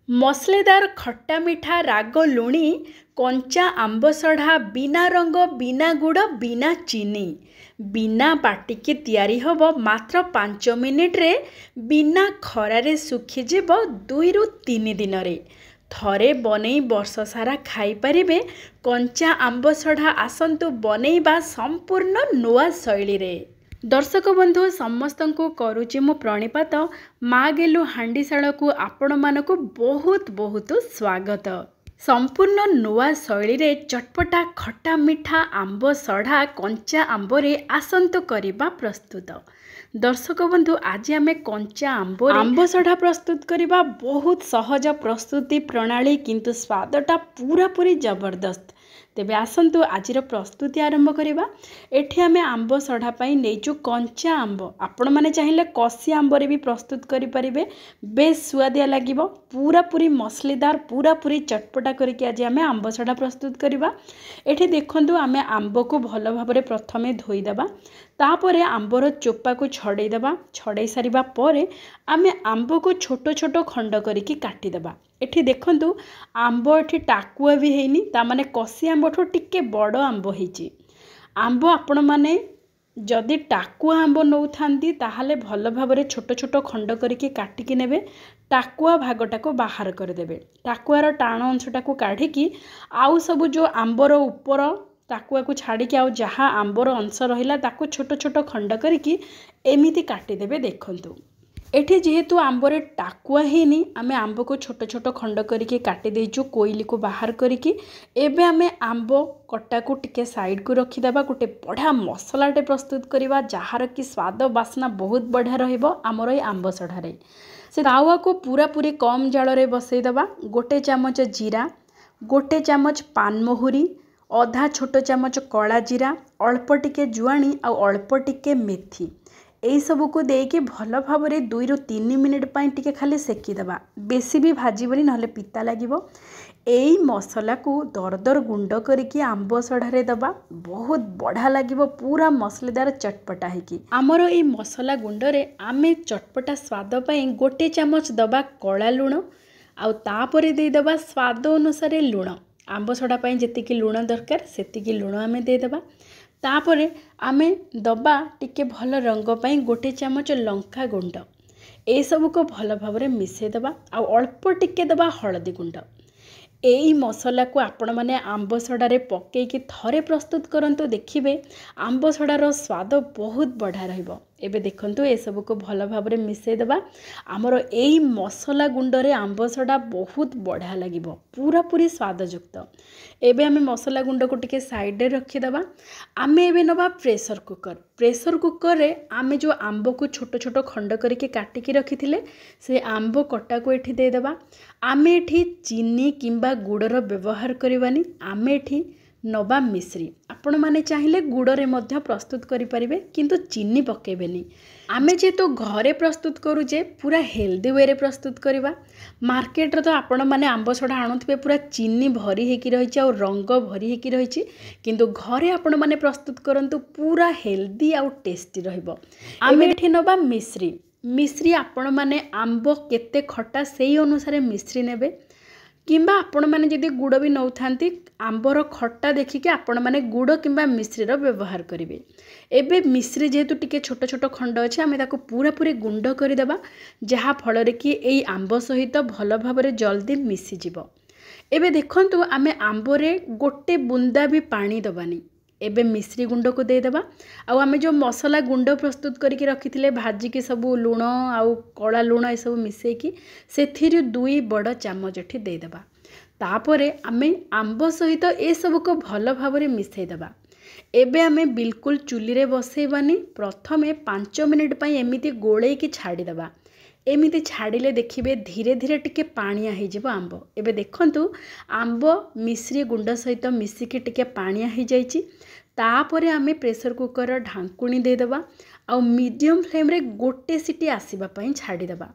मसलेदार खट्टा मिठा राग लुणी कंचा आंब सढ़ा बिना रंग बिना गुड़ बिना चीनी बिना बाटिकी तैयारी हब मात्र 5 मिनिट रे बिना खरारे सुखीजिब 2 रु 3 दिन रे थरे बनै वर्ष सारा खाई परिबे कंचा आंब सढ़ा। आसंतु बनैबा संपूर्ण नुआ शैली रे। दर्शक बंधु समस्त को करुची मु प्रणिपात माँ गेलु हांडीशाला को आपण मानक बहुत बहुत स्वागत। संपूर्ण नुआ शैली रे चटपटा खट्टा मिठा आंब सढ़ा कंचा आंब रे आसंतु करिबा प्रस्तुत। दर्शक बंधु आज आमे कंचा आंब सढ़ा प्रस्तुत करिबा। बहुत सहज प्रस्तुति प्रणाली किंतु स्वादटा पूरा पूरी जबरदस्त। तेबे आसंतु आजिर प्रस्तुति आरंभ करिबा। एठी आमे आंब सढ़ा पई नेचु कंचा आंब। आपण माने चाहिए कसी आंब रे भी प्रस्तुत करि परिबे। बेस सुआदिया लागिबो। पूरा पूरी मसलेदार पूरा पूरी चटपटा करके आज आमे आंब सढ़ा प्रस्तुत करिबा। एठी देखंतु आमे आंब को भलो भाबरे प्रथमे धोई दबा। तापरे आंबर चोपा को छड़े दबा। छड़े सारिबा परे आमे आंब को छोटो छोटो खंड करिके काटी दबा। एठी देखंतु आंब एठी टाकुआ भी हेनी, ता माने कसी आंब ठो टिके बड़ आंब हेची। आंब आपण माने जदि टाकुआ आंब नौ थांती ताहाले भल भाबरे छोटो छोटो खंड करिके काटिकी नेबे। टाकुआ भागटा को बाहर कर देबे। टाकुआर टाण अंशटा को काढिकी आउ सब जो आंबर ऊपर टाकुआ को छाड़िकी आउ जहाँ आंबर अंश रहिला ताको छोटो छोटो खंड करिकी एमिति काटी देबे। देखंतु एठी जेहेतु आंबरे टाकुआ हेनी आमे आंब को छोटो छोटो खंड करिके काटी देइचु कोइली को बाहर करिकी। एबे आमे आंब कट्टा को टिके साइड को रखी देबा। गोटे बढ़िया मसलाटे प्रस्तुत करिबा जहार कि स्वाद बास्ना बहुत बढ़िया रहिबो हमर ए आंब सढ़ारे। से तावा को पूरा पूरी कम जाल रे बसई देबा। गोटे चामच जीरा, गोटे चामच पानमहुरी, आधा छोटो चामच कला जीरा, अल्प टिके जुआणी आ अल्प टिके मेथी यही सब को देके भल भाव 2 रु 3 मिनिट पाई टिके खाली सेकी देबा। बेसी भी भाजीबनी नहले पिता लागिबो। एई मसला को दरदर गुंड करिकी आंब सढ़ारे दबा। बहुत बढ़िया लागिबो। पूरा मसलेदार चटपटा हेकी आमर एई मसला गुंडरे आमे चटपटा स्वाद पाई गोटे चामच दबा कला लुण आउ तापरे दे दबा स्वाद अनुसार लुण। आंब सढ़ा पाई जेतिकी लुण दरकार सेतिकी लुण आमे दे दबा। तापरे आमे दबा टिके भल रंग पाई गोटे चामच लंका गुंड। ए सब को भल भाव मिसई दबा। आ अल्प टिके दबा हलदी गुंड। एई मसला को आपण माने आंब सढ़ारे पकेइकी थरे प्रस्तुत करंतु देखिबे आंब सढ़ार स्वाद बहुत बढ़िया रहिबो। एबे देखंतु ए सब को भल भाव मिसई दबा। आमर एई मसला गुंडरे आंब सढ़ा बहुत बढ़िया लागिबो। पूरा पूरी स्वादयुक्त। एबे आमे मसला गुंड को टिके साइड रे रखी दबा। आमे एबे नबा प्रेशर कुकर। प्रेशर कुकर रे आमे जो आंब को छोटो छोटो खंड करके काटिकी रखिथिले से आंब कटा को एठी दे दबा। आमे एठी चीनी किंबा गुड़र व्यवहार करबानी। आमे एठी नबा मिश्री। आपण माने चाहिए गुड़रे मध्य प्रस्तुत करि परिबे किंतु चीनी पकेबेनी। आमे जेतो घरे प्रस्तुत करूजे पूरा हेल्दी वे रे प्रस्तुत करवा। मार्केट रे तो आपण माने आंब सढ़ा आणुथिबे पूरा चीनी भरी हेकी रहिछि और रंग भरी हेकी रहिछि, किंतु घरे आपण माने प्रस्तुत करंतु पूरा हेल्दी और टेस्टी रहिबो। आमे एठी नबा मिश्री। मिश्री आपण माने आंब केते खट्टा सेही अनुसार मिश्री नेबे किंबा आपण माने जदि गुड़ भी नौ थांती आंबर खट्टा देखिके आपण माने गुड़ किंबा मिश्रीर व्यवहार करेंगे। एबे मिश्री जेहेतु टिके छोट छोट खंड अच्छे आमे ताको पूरा पूरी गुंड करदेबा जहाँ फल कि एई आंब सहित भल भाव जल्दी मिसी जिवो। एबे देखंतु आमे आंबरे गोटे बुंदा भी पानी दबानी। एबे मिश्री गुंड को दे देबा। आउ आमे जो मसला गुंड प्रस्तुत करके रखिथिले भाजी के सब लुण आउ कला लुण ए सब मिसेकी सेथिरु 2 बड़ चामच एठी दे देबा। तापरे आमे आंब सहित ए सब को भल भाव मिसई देबा। एबे आमे बिल्कुल चुली रे बसैबानी। प्रथमे 5 मिनिट पई एमिति गोळेई की छाड़ी देबा। एमिति छाड़िले देखिबे धीरे धीरे टिके पानिया हो जिवो आंब। एबे देखंतु आंब मिश्री गुंड सहित मिसिकी टिके पानिया हो जाइछि। तापरे आमे प्रेशर कुकर ढांकुणी दे देबा। आउ मीडियम फ्लेम रे गोटे सिटी आसीबा पई छाड़ी देबा।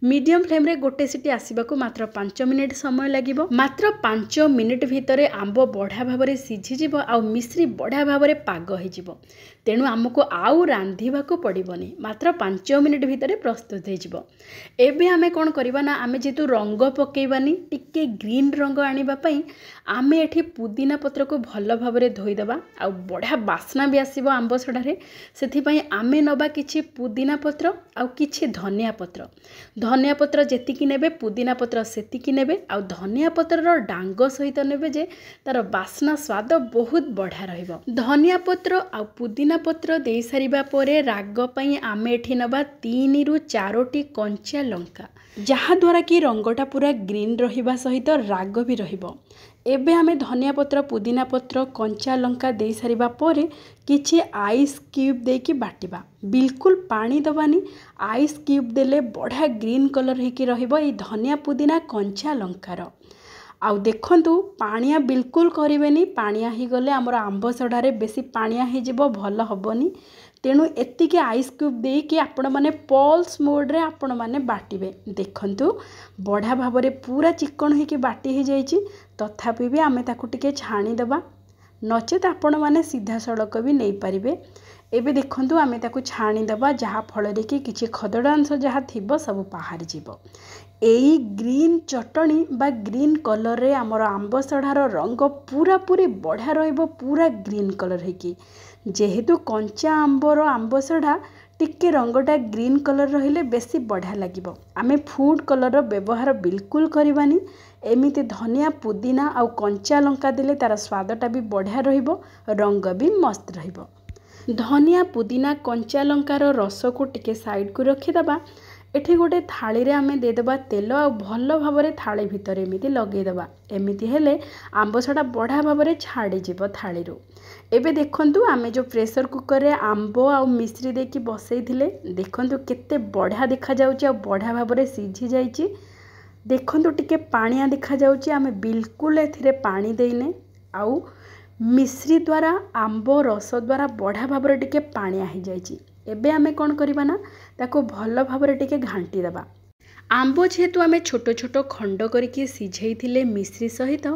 मीडियम फ्लेम रे गोटे सिटी आसीबा को मात्र 5 मिनिट समय लागिबो। मात्र 5 मिनिट भितरे आंबो बढ़िया भाबरे सिझी जिवो आउ मिश्री बढ़िया भाबरे पाग होई जिवो। तेणु आमको आउ रांधिबा को पड़िबोनी, मात्र 5 मिनिट भितरे प्रस्तुत हो जिवो। एबे आमे कोन करिबा ना, आमे जेतु रंग पकेइबानी टिके ग्रीन रंग आनिबा पई आमे एठी पुदीना पत्र को भल भाबरे धोई देबा आउ बढ़िया बास्ना भी आसीबो आंब सडारे। सेथि पई आमे नबा किछि पुदीना पत्र आउ किछि धनिया पत्र। धनिया पत्र जेतिकी नेबे पुदीना पत्र सेतिकी नेबे आउ धनिया पत्र रो डांग सहित नेबे जे तार बास्ना स्वाद बहुत बढ़िया रहिबो। धनिया पत्र आउ पुदीना पत्र देई सारिबा परे राग पई आमे एठी नबा 3 रु 4टी कंचा लंका, जहा द्वारा कि रंगटा पूरा ग्रीन रहिबा सहित राग भी रहिबो। एबे आमे धनिया पत्र पुदीना पत्र कंचा लंका दे सारिबा परे किछि आइस क्यूब देकी बाटिबा। बिल्कुल पानी दबानी, आइस क्यूब देले बढ़िया ग्रीन कलर हेकी रहिबो ए धनिया पुदीना कंचा लंकार। आउ देखंतु पानिया बिल्कुल करिवेनी, पानिया ही गले हमर आंब सडारे बेसी पानिया ही जिवो, भल हबनी। तेणु एतिके आइस क्यूब देकी आपण माने पल्स मोड रे आपण माने बाटिबे। देखंतु बढ़िया भाबरे पूरा चिकन हेकी बाटी ही जाइछि, तथापि भी आमे ताकू टिके छाणी देबा, नचेत आपण माने सीधा सड़क भी नहीं पारिबे। एबे देखंतु आमे ताकू छाणी देबा, जहा फଳରେ कि किछि खदडांश जहा थिबो सब बाहर जिवो। एई ग्रीन चटनी बा ग्रीन कलर रे हमर आंब सढ़ार रंग पूरा पूरी बढ़िया रहिबो, पूरा ग्रीन कलर हेकी। जेहेतु कंचा आंबर आंब सढ़ा टिके रंगटा ग्रीन कलर रहिले बेसी बढ़िया लागिबो। आमे फूड कलर रो व्यवहार बिल्कुल करिबानी। एमिति धनिया पुदीना आउ कंचा लंका देले तार स्वादटा भी बढ़िया रहिबो, रंग भी मस्त रहिबो। धनिया पुदीना कंचा लंकार रस को टिके साइड को रखिदबा। एठी गोटे थाली रे आमे दे देबा तेल आ भल भाबरे थाली भितर एमिति लगे देबा। एमिति हेले आंब सडा बढ़िया भाबरे छाड़ी जिवो थाली रो। एबे देखंतु आमे जो प्रेशर कुकर रे आंब आ मिश्री देकी बसई थिले, देखंतु केते बढ़िया देखा जाउची आ बढ़िया भाबरे सिझी जाइची। देखंतु टिके पानिया देखा जाउची, आमे बिल्कुल एथिरे पानी देइने आउ मिश्री द्वारा आंब रस द्वारा बढ़िया भाबरे टिके पानिया ही जाइची। एबे आमे कोन करिबा ना, ताको भल भाबरे टिके घांटी देबा। आंब जेहेतु आमे छोट छोट खंड करके सिझेई थिले मिश्री सहित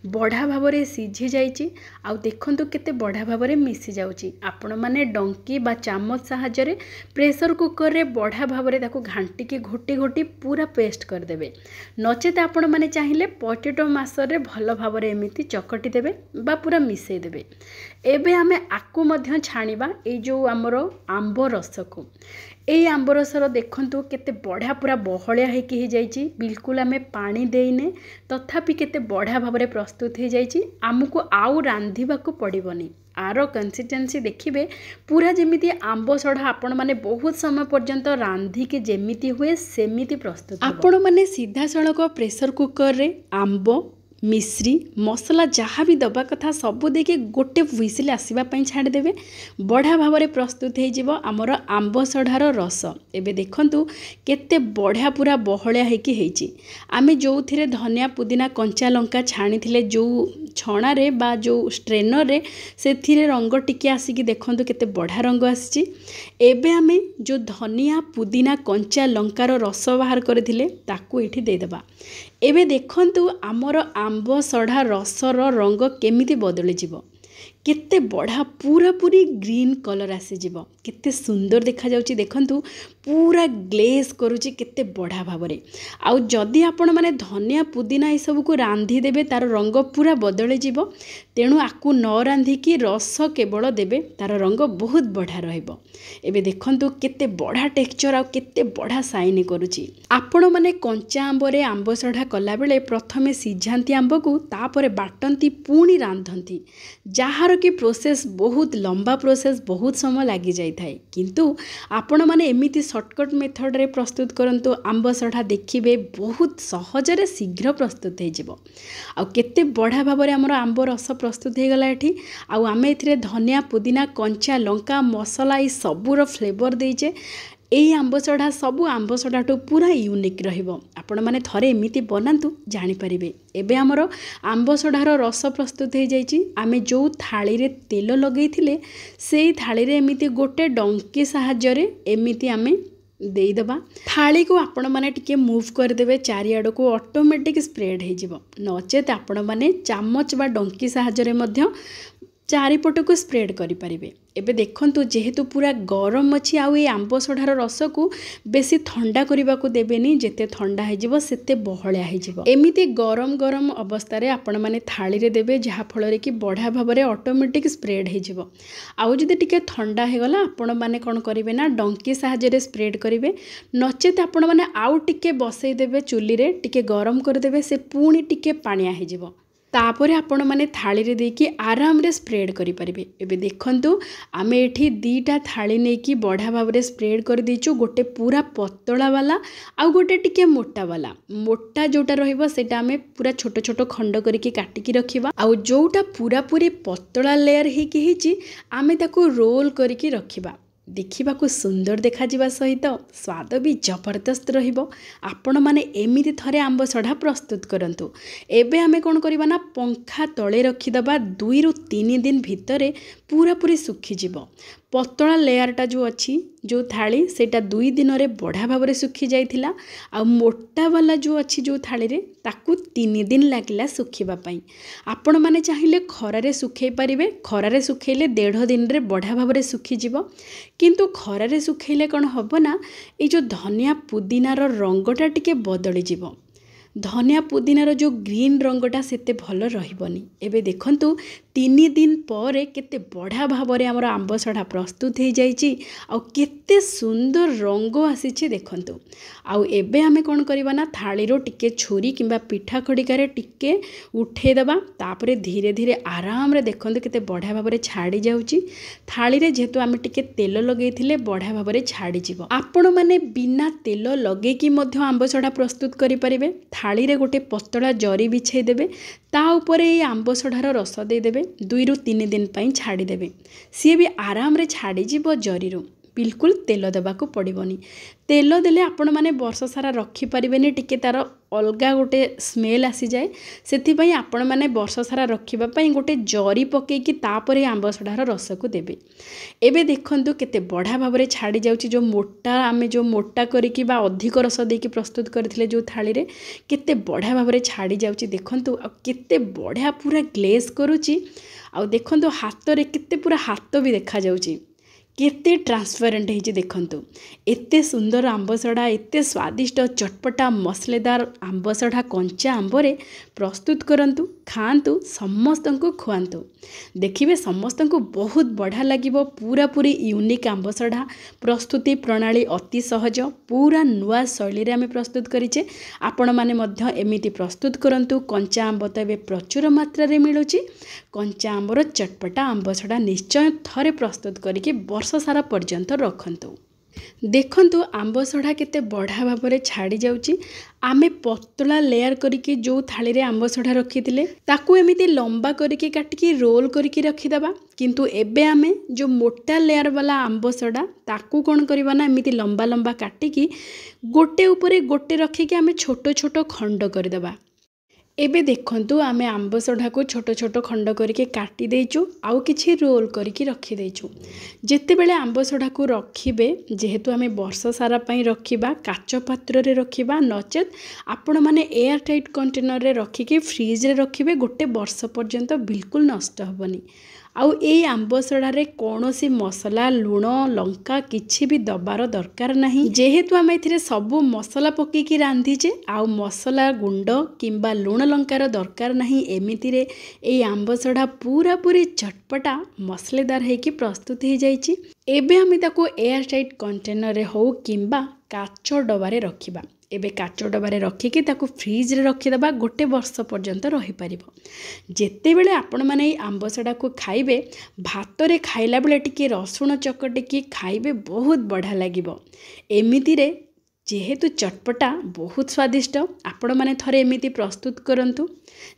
बढ़िया भाबरे सिझी जाइची। आउ देखंतु केते बढ़िया भाबरे मिसी जाउची। आपण माने डंकी बा चामच सहायता रे प्रेशर कुकर रे बढ़िया भाबरे ताको घांटी के घोटी घोटी पूरा पेस्ट कर देबे। नचेत आपण माने चाहिए पोटैटो मासर रे भल भाबरे एमिति चकटी देबे बा पूरा मिसई देबे। एबे आमे आकु मध्य छाणीबा ए जो हमर आंब रस को। एई आंब रसर देखंतु केते बढ़िया पूरा बहलिया हेकी ही जाइची। बिल्कुल आमे पानी देइने, तथापि केते बढ़िया भाबरे प्रस्तुत हो जाइची। आमको आउ रांधिबा को पड़िबनी। आरो कंसिस्टेंसी देखिबे पूरा जेमिति आंब सढ़ा आपण माने बहुत समय पर्यंत रांधी के जेमिति हुए सेमिति प्रस्तुत। आपण माने सीधा सड़क प्रेशर कुकर रे आंब मिश्री मसला जहाँ भी दबा कथा सबू देके गोटे हुइसिल आसवा छाड़ी देबे। बढ़िया भाबरे प्रस्तुत हो जिवो आमर आंब सढ़ार रस। एबे देखंतु केते बढ़िया पूरा बहलिया हेकी हेची। आमे जो थिरे धनिया पुदीना कंचा लंका छाणी थिले जो छणा रे बा जो स्ट्रेनर रे, से थिरे रंग टिके आसिकी देखंतु केते बढ़िया रंग आसी। एबे आमे जो धनिया पुदीना कंचा लंकार रस बाहर करथिले ताकू एठी दे देबा। एबे देखंतु आमर आंब सढ़ा रसर रंग केमिति बदली जिवो। केते बढ़िया पूरा पूरी ग्रीन कलर आसी जिवो। केते सुंदर देखा जाउची। देखंतु पूरा ग्लेज करूची केते बढ़िया भाबरे। आउ जदि आपण माने धनिया पुदीना ए सब को रांधी देबे तार रंग पूरा बदली जिवो। तेणु आकु न रांधी की रस केवल देबे, तार रंग बहुत बढ़िया रहइबो। एबे देखंतु केते बढ़िया टेक्सचर आ केते बढ़िया साइन करूची। आपण माने कंचा आंब रे आंब सढ़ा कला बेले प्रथमे सिझांती आंब को, तापरे बाटंती पुणी रांधंती, जहार कि प्रोसेस बहुत लंबा प्रोसेस, बहुत समय लगी जाई थाए। किंतु आपण माने एमिति शॉर्टकट मेथड रे प्रस्तुत करंतु आंब सढ़ा देखिबे बहुत सहजरे शीघ्र प्रस्तुत हो जिवो। आ केते बढ़िया भाबरे हमर आंब रस प्रस्तुत हो गला एठी। आ आमे एथिरे धनिया पुदीना कंचा लंका मसला ई सबूर फ्लेवर देइचे। एई आंबसढ़ा सबु आंबसढ़ाठू पूरा यूनिक रहिबो। आपण माने थरे एमिति बनातु जानि परिबे। एबे हमरो आंबसढ़ार रस प्रस्तुत हो जाइछि। आमे जो थाली रे तेल लगेइथिले सेई थाली रे एमिति गोटे डंकी साहाय्य रे एमिति आमे देईदबा। थाली को आपण माने टिके मूव करदेवे चारिआड को ऑटोमेटिक स्प्रेड हो जिवो। नचेत आपण माने चामच बा डंकी साहाय्य रे मध्य चारिपट को स्प्रेड करि परिबे। एबे देखंतु जेहेतु पूरा गरम अछि आउ ए आंबसढ़ार रस को बेसी ठंडा करबा को देबेनी। जेते ठंडा हो जिवो सेते बहळिया हो जिवो। एमिति गरम गरम अवस्था रे आपण माने थाली रे देबे जहा फल रे कि बढ़िया भाव रे ऑटोमेटिक स्प्रेड हो जिवो। आउ जदि टिके ठंडा हे गला आपण माने कोन करिवे ना डंकी साहाय्य रे स्प्रेड करिवे। नचेत आपण माने आउ टिके बसई देबे चुली रे टिके गरम कर देबे से पुणी टिके पानिया हो जिवो। तापर आपण माने थाली रे देकी आराम रे स्प्रेड करि परिबे। एबे देखंतु आमे एठी दीटा थाली नै कि बढ़िया भाव रे स्प्रेड कर दिचु। गोटे पूरा पतला वाला आ गोटे टिके मोटा वाला। मोटा जोटा रहइबो सेटा आमे पूरा छोट छोट खंड करिके काटिकी रखिबा। आ जोटा पूरा पूरी पतला लेयर हेकी हिची आमे ताको रोल करिके रखिबा। देखा सुंदर देखा सहित स्वाद भी जबरदस्त रहिबो। आपण माने एमिति थरे आंबसढ़ा प्रस्तुत करंतु। एबे आमे कोन करबा ना पंखा तळे रखिदबा 2 रु 3 दिन भितरे पूरा पूरी सुखी जिवो। पतला लेयरटा जो अच्छी जो थाली सेटा 2 दिन रे बढ़िया भाव रे सुखी जाइथिला। आ मोटा वाला जो अच्छी जो थाली रे ताकू 3 दिन लागिला सुखिबा पई। आपण माने चाहिले खरा रे सुखै परिबे। खरा रे सुखैले 1.5 दिन रे बढ़िया भाव रे सुखी जिवो। किंतु खरा रे सुखैले कोन हबो ना ए जो धनिया पुदीनार रंगटा टिके बदली जिवो। धनिया पुदीनार जो ग्रीन रंगटा सेते भल रहिबनी। एबे देखंतु 3 दिन पर केते बढ़िया भाव रे हमर आंबसढ़ा प्रस्तुत हो जाइछि। आ केते सुंदर रंग आसीछि देखंतु। आउ एबे आमे कोन करबा ना थाली रो टिके छुरी किंबा पिठा खडिकारे टिके उठे दबा। तापरे धीरे धीरे आराम रे देखंतु केते बढ़िया भाव रे छाडी जाउछि। थाली रे जेतु आमे टिके तेल लगेइथिले बढ़िया भाव रे छाडी जिवो। आपण माने बिना तेल लगे कि मध्य आंबसढ़ा प्रस्तुत करि परिबे। थाली रे गोटे पतला जरी बिछाई देबे। ता ऊपर ए आंबसढ़ार रस दे देबे। 2 रु 3 दिन पई छाड़ी देबे। सी भी आराम रे छाड़ी जिवो जरी रो। बिल्कुल तेल देबा को पड़िबोनी। तेल देले आपण माने वर्ष सारा रखी परिबेनी। टिके तार अलगा गोटे स्मेल आसी जाए। सेथि पई आपण माने वर्ष सारा रखिबा पई गोटे जरी पके कि तापरे आंबसढ़ार रस को देबे। एबे देखंतु केते बढ़िया भाव रे छाड़ी जाउची। जो मोटा आमे जो मोटा करिकि बा अधिक रस देकी प्रस्तुत करथिले जो थाली रे केते बढ़िया भाव रे छाड़ी जाउची। देखंतु आ केते बढ़िया पूरा ग्लेज करूची। आ देखंतु हाथ रे केते पूरा हाथ भी देखा जाउची। केते ट्रांसपेरेंट है देखंतु। एते सुंदर आंबसढ़ा एते स्वादिष्ट चटपटा मसलेदार आंबसढ़ा कंचा आंबरे प्रस्तुत करंतु खांतु समस्तंकु खुआंतु। देखिबे समस्तंकु बहुत बढ़िया लागिबो। पूरा पूरी यूनिक आंबसढ़ा प्रस्तुति प्रणाली अति सहज। पूरा नुआ शैली रे आमे प्रस्तुत करिचे। आपण माने मध्य एमिति प्रस्तुत करंतु। कंचा आंब तो एबे प्रचुर मात्रा रे मिलुची। कंचा आंबर चटपटा आंबसढ़ा निश्चय थरे प्रस्तुत करिके वर्ष सारा पर्यंत रखंतु। देखंतु आंबसढ़ा केते बढ़िया भाव रे छाड़ी जाउची। आमे पतला लेयर करिके जो थाली रे आंबसढ़ा रखिथिले ताकू एमिति लंबा करिके काटिकी रोल करिके रखिदबा। किंतु एबे आमे जो मोटा लेयर वाला आंबसढ़ा ताकू कोन करबा ना एमिति लंबा लंबा काटिकी गोटे ऊपरे गोटे रखिके आमे छोटो छोटो खंड करदबा। एबे देखंतु आमे आंबसढ़ा को छोटो छोटो खंड करिके काटी देइचु। आउ किछि रोल करिके रखि देइचु। जेते बेले आंबसढ़ा को रखिबे जेहेतु आमे वर्ष सारा पई रखिबा काच पात्र रे रखिबा। नचेत आपण माने एयर टाइट कंटेनर रे रखिके फ्रिज रे रखिबे। गोटे वर्ष पर्यंत बिल्कुल नष्ट हबनी। आउ ए आंबसढ़ा रे कोनोसी मसला लुण लंका किछि भी दबार दरकार नाही। जेहेतु आमे एथिरे सबु मसला पकेकी रांधिचे आउ मसला गुंड किंबा लुण लंकार दरकार नाही। एमिति रे ए आंबसढ़ा पूरा पूरी चटपटा मसलेदार हेकी प्रस्तुत हो जाइछि। एबे आमे ताको एयर टाइट कंटेनर रे हो किंबा काच डबारे रखिबा। एबे काच डबारे रखिके ताको फ्रिज रे रखिदबा। गोटे वर्ष पर्यंत रही परिबो। जेते बेले आपण माने आंबसढ़ा को खाइबे भात रे खाइला बेले टिके रसुण चकटिकी खाइबे बहुत बढ़िया लागिबो। एमिति रे जेहेतु चटपटा बहुत स्वादिष्ट आपण मैंने थरे एमिति प्रस्तुत करंतु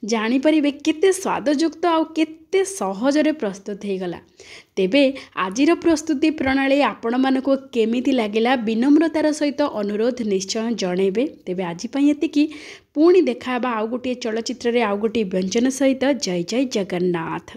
जानीपर केते स्वादयुक्त आउ केते सहजरे प्रस्तुत हो गला। तेबे आजिर प्रस्तुति प्रणाली आपण मानको केमिति लागिला विनम्रतार सहित अनुरोध निश्चय जणेबे। तेबे आज पई एतिकी पुणी देखाबा आउ गोटे चलचित्र रे आउ गोटे व्यंजन सहित। जय जय जगन्नाथ।